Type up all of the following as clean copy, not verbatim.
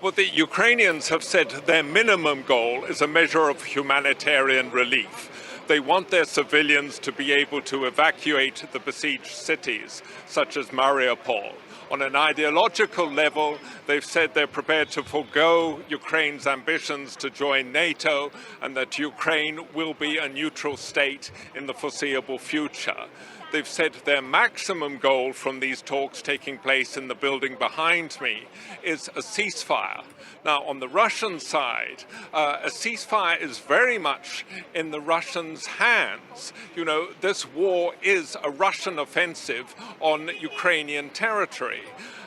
Well, the Ukrainians have said their minimum goal is a measure of humanitarian relief. They want their civilians to be able to evacuate the besieged cities, such as Mariupol. On an ideological level, they've said they're prepared to forego Ukraine's ambitions to join NATO and that Ukraine will be a neutral state in the foreseeable future. They've said their maximum goal from these talks taking place in the building behind me is a ceasefire. Now, on the Russian side, a ceasefire is very much in the Russians' hands. You know, this war is a Russian offensive on Ukrainian territory.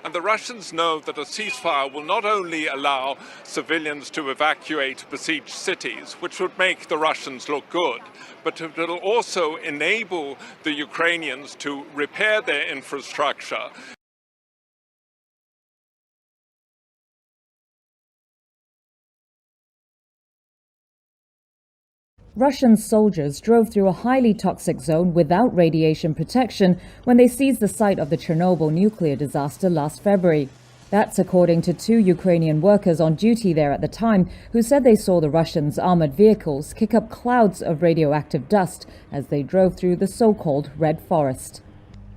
And the Russians know that a ceasefire will not only allow civilians to evacuate besieged cities, which would make the Russians look good, but it will also enable the Ukrainians to repair their infrastructure. Russian soldiers drove through a highly toxic zone without radiation protection when they seized the site of the Chernobyl nuclear disaster last February. That's according to 2 Ukrainian workers on duty there at the time who said they saw the Russians' armored vehicles kick up clouds of radioactive dust as they drove through the so-called Red Forest.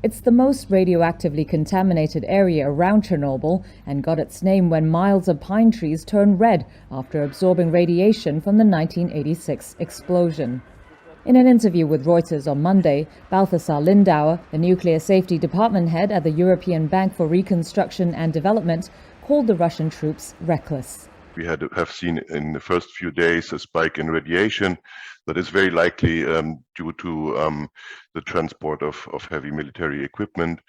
It's the most radioactively contaminated area around Chernobyl and got its name when miles of pine trees turned red after absorbing radiation from the 1986 explosion. In an interview with Reuters on Monday, Balthasar Lindauer, the nuclear safety department head at the European Bank for Reconstruction and Development, called the Russian troops reckless. We have seen in the first few days a spike in radiation that is very likely due to the transport of heavy military equipment.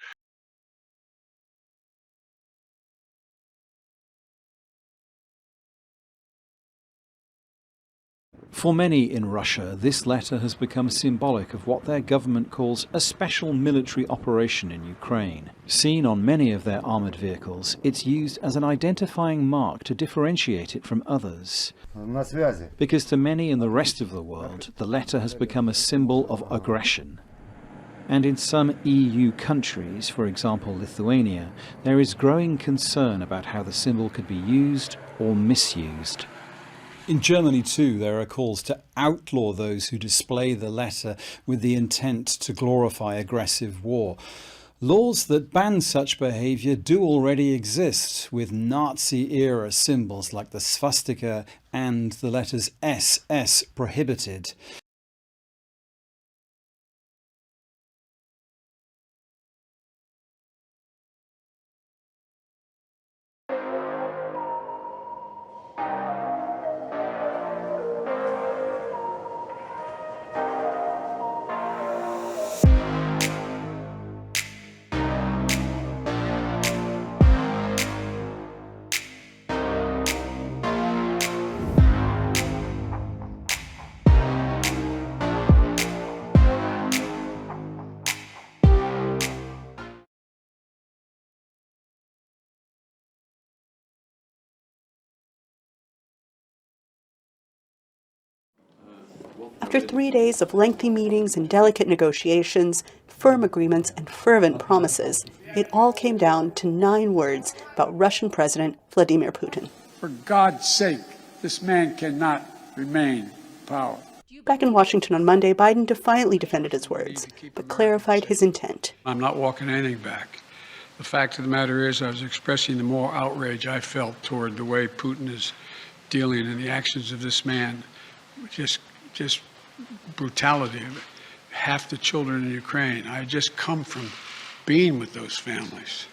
For many in Russia, this letter has become symbolic of what their government calls a special military operation in Ukraine. Seen on many of their armoured vehicles, it's used as an identifying mark to differentiate it from others. Because to many in the rest of the world, the letter has become a symbol of aggression. And in some EU countries, for example Lithuania, there is growing concern about how the symbol could be used or misused. In Germany too, there are calls to outlaw those who display the letter with the intent to glorify aggressive war. Laws that ban such behaviour do already exist, with Nazi-era symbols like the swastika and the letters SS prohibited. After 3 days of lengthy meetings and delicate negotiations, firm agreements and fervent promises, it all came down to 9 words about Russian President Vladimir Putin. For God's sake, this man cannot remain in power. Back in Washington on Monday, Biden defiantly defended his words, but clarified his intent. I'm not walking anything back. The fact of the matter is I was expressing the moral outrage I felt toward the way Putin is dealing in the actions of this man. Just brutality of half the children in Ukraine. I just come from being with those families.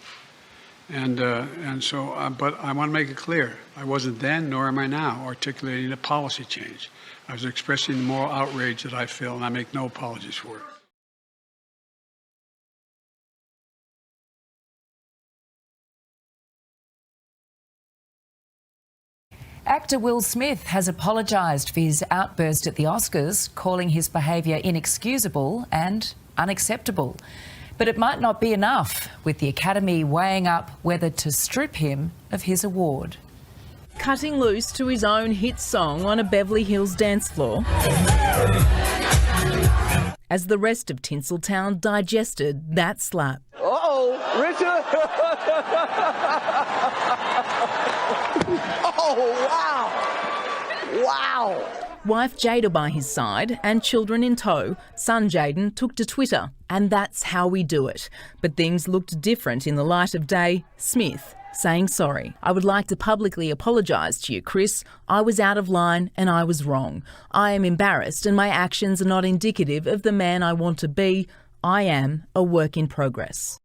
And so, but I want to make it clear, I wasn't then, nor am I now, articulating a policy change. I was expressing the moral outrage that I feel, and I make no apologies for it. Actor Will Smith has apologised for his outburst at the Oscars, calling his behaviour inexcusable and unacceptable. But it might not be enough, with the Academy weighing up whether to strip him of his award. Cutting loose to his own hit song on a Beverly Hills dance floor, as the rest of Tinseltown digested that slap. Uh-oh, Richard! Wife Jada by his side and children in tow, son Jaden took to Twitter, and that's how we do it. But things looked different in the light of day. Smith saying sorry. I would like to publicly apologise to you, Chris. I was out of line and I was wrong. I am embarrassed and my actions are not indicative of the man I want to be. I am a work in progress.